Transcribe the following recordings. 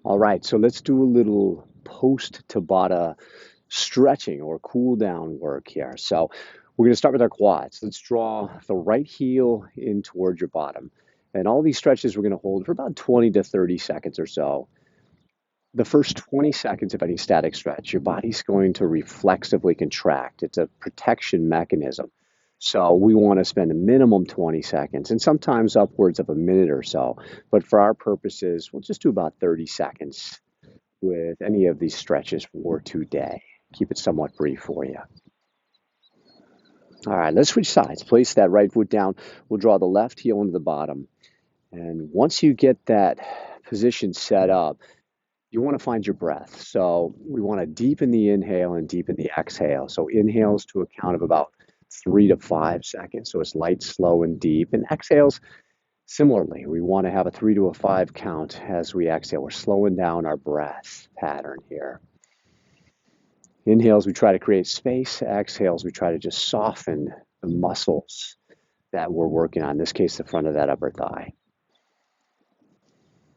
All right, so let's do a little post Tabata stretching or cool down work here. So we're going to start with our quads. Let's draw the right heel in towards your bottom. And all these stretches we're going to hold for about 20 to 30 seconds or so. The first 20 seconds of any static stretch, your body's going to reflexively contract. It's a protection mechanism. So we want to spend a minimum 20 seconds and sometimes upwards of a minute or so. But for our purposes, we'll just do about 30 seconds with any of these stretches for today. Keep it somewhat brief for you. All right, let's switch sides. Place that right foot down. We'll draw the left heel into the bottom. And once you get that position set up, you want to find your breath. So we want to deepen the inhale and deepen the exhale. So inhales to a count of about 3 to 5 seconds. So it's light, slow, and deep. And exhales, similarly, we want to have a 3 to 5 count as we exhale. We're slowing down our breath pattern here. Inhales, we try to create space. Exhales, we try to just soften the muscles that we're working on, in this case, the front of that upper thigh.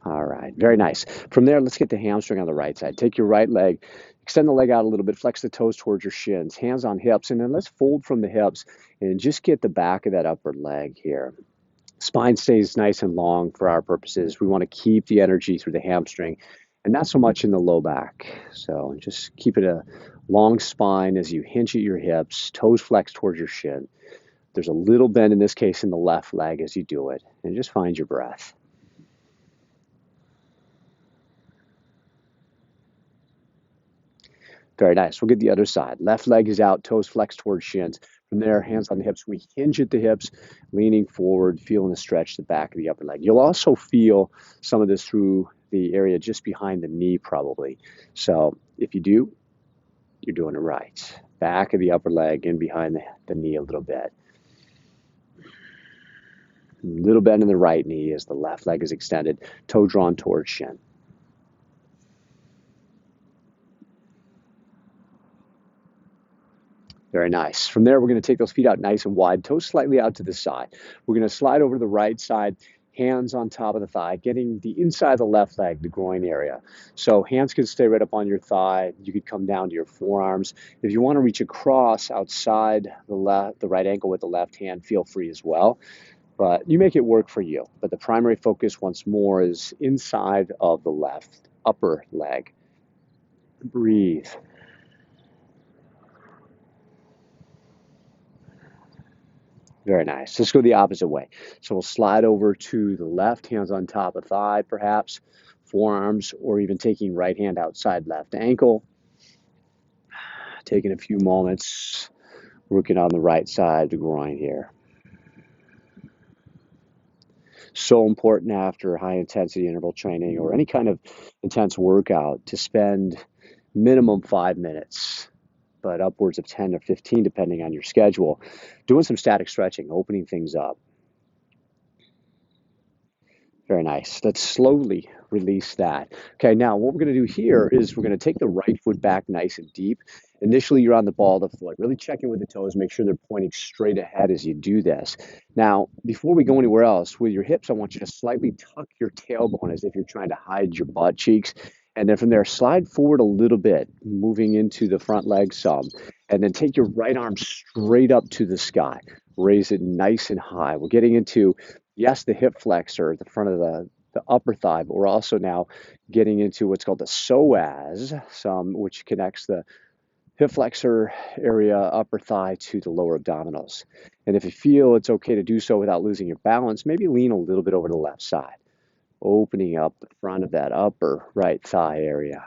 All right, very nice. From there, let's get the hamstring on the right side. Take your right leg, extend the leg out a little bit, flex the toes towards your shins, hands on hips, and then let's fold from the hips and just get the back of that upper leg here. Spine stays nice and long for our purposes. We want to keep the energy through the hamstring and not so much in the low back. So just keep it a long spine as you hinge at your hips, toes flex towards your shin. There's a little bend in this case in the left leg as you do it, and just find your breath. Very nice. We'll get the other side. Left leg is out, toes flexed towards shins. From there, hands on the hips. We hinge at the hips, leaning forward, feeling the stretch, the back of the upper leg. You'll also feel some of this through the area just behind the knee, probably. So if you do, you're doing it right. Back of the upper leg and behind the knee a little bit. A little bend in the right knee as the left leg is extended, toe drawn towards shin. Very nice. From there, we're going to take those feet out nice and wide, toes slightly out to the side. We're going to slide over to the right side, hands on top of the thigh, getting the inside of the left leg, the groin area. So hands can stay right up on your thigh. You could come down to your forearms. If you want to reach across outside the right ankle with the left hand, feel free as well. But you make it work for you. But the primary focus, once more, is inside of the left upper leg. Breathe. Very nice. Let's go the opposite way. So we'll slide over to the left, hands on top of thigh, perhaps, forearms, or even taking right hand outside left ankle. Taking a few moments, working on the right side of the groin here. So important after high intensity interval training or any kind of intense workout to spend minimum 5 minutes, but upwards of 10 or 15, depending on your schedule, doing some static stretching, opening things up. Very nice. Let's slowly release that. Okay, now what we're going to do here is we're going to take the right foot back nice and deep. Initially, you're on the ball of the foot. Really check in with the toes. Make sure they're pointing straight ahead as you do this. Now, before we go anywhere else, with your hips, I want you to slightly tuck your tailbone as if you're trying to hide your butt cheeks. And then from there, slide forward a little bit, moving into the front leg some. And then take your right arm straight up to the sky. Raise it nice and high. We're getting into, yes, the hip flexor, the front of the upper thigh, but we're also now getting into what's called the psoas, which connects the hip flexor area, upper thigh to the lower abdominals. And if you feel it's okay to do so without losing your balance, maybe lean a little bit over to the left side, opening up the front of that upper right thigh area.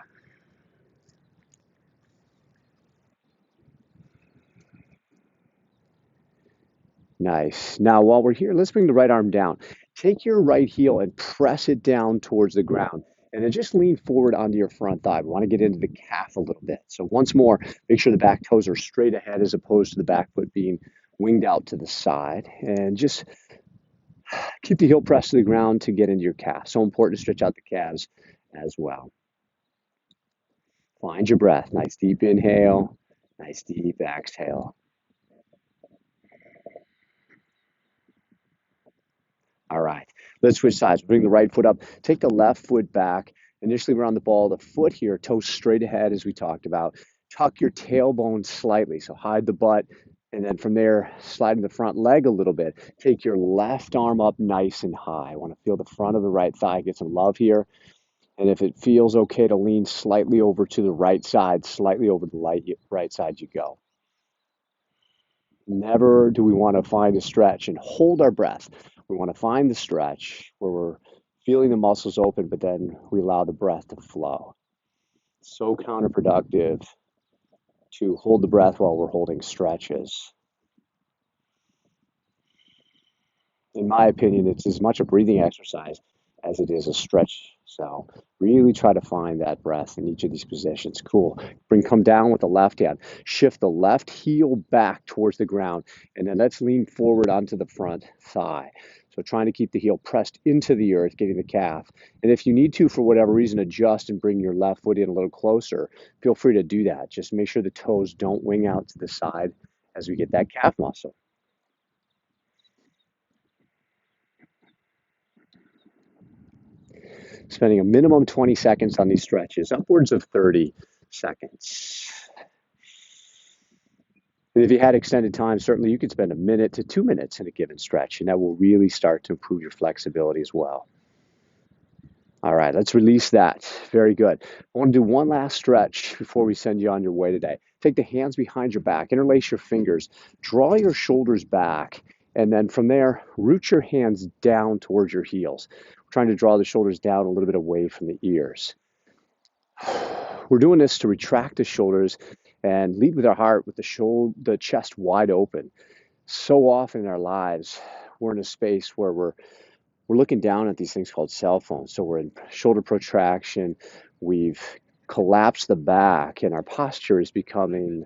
Nice. Now, while we're here, let's bring the right arm down. Take your right heel and press it down towards the ground. And then just lean forward onto your front thigh. We want to get into the calf a little bit. So once more, make sure the back toes are straight ahead as opposed to the back foot being winged out to the side. And just keep the heel pressed to the ground to get into your calf. So important to stretch out the calves as well. Find your breath. Nice deep inhale, nice deep exhale. All right, let's switch sides. Bring the right foot up, take the left foot back, Initially, we're on the ball of the foot here, toes straight ahead as we talked about. Tuck your tailbone slightly, so hide the butt. And then from there, sliding the front leg a little bit. Take your left arm up nice and high. I want to feel the front of the right thigh, get some love here. And if it feels okay to lean slightly over to the right side, slightly over the right side you go. Never do we want to find a stretch and hold our breath. We want to find the stretch where we're feeling the muscles open, but then we allow the breath to flow. So counterproductive to hold the breath while we're holding stretches. In my opinion, it's as much a breathing exercise as it is a stretch. So really try to find that breath in each of these positions. Cool. Come down with the left hand. Shift the left heel back towards the ground. And then let's lean forward onto the front thigh. So trying to keep the heel pressed into the earth, getting the calf. And if you need to, for whatever reason, adjust and bring your left foot in a little closer, feel free to do that. Just make sure the toes don't wing out to the side as we get that calf muscle. Spending a minimum 20 seconds on these stretches, upwards of 30 seconds. And if you had extended time, certainly you could spend a minute to 2 minutes in a given stretch, and that will really start to improve your flexibility as well. All right, let's release that. Very good. I want to do one last stretch before we send you on your way today. Take the hands behind your back, interlace your fingers, draw your shoulders back, and then from there, root your hands down towards your heels. We're trying to draw the shoulders down a little bit away from the ears. We're doing this to retract the shoulders and lead with our heart with the chest wide open. So often in our lives, we're in a space where we're looking down at these things called cell phones. So we're in shoulder protraction, we've collapsed the back, and our posture is becoming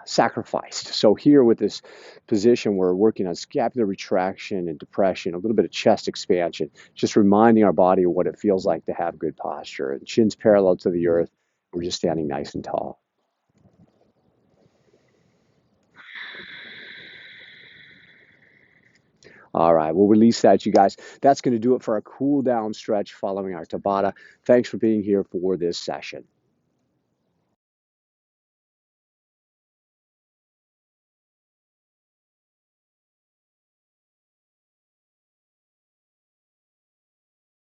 sacrificed. So here with this position, we're working on scapular retraction and depression, a little bit of chest expansion, just reminding our body of what it feels like to have good posture. And chin's parallel to the earth. We're just standing nice and tall. All right, we'll release that, you guys. That's going to do it for our cool down stretch following our Tabata. Thanks for being here for this session.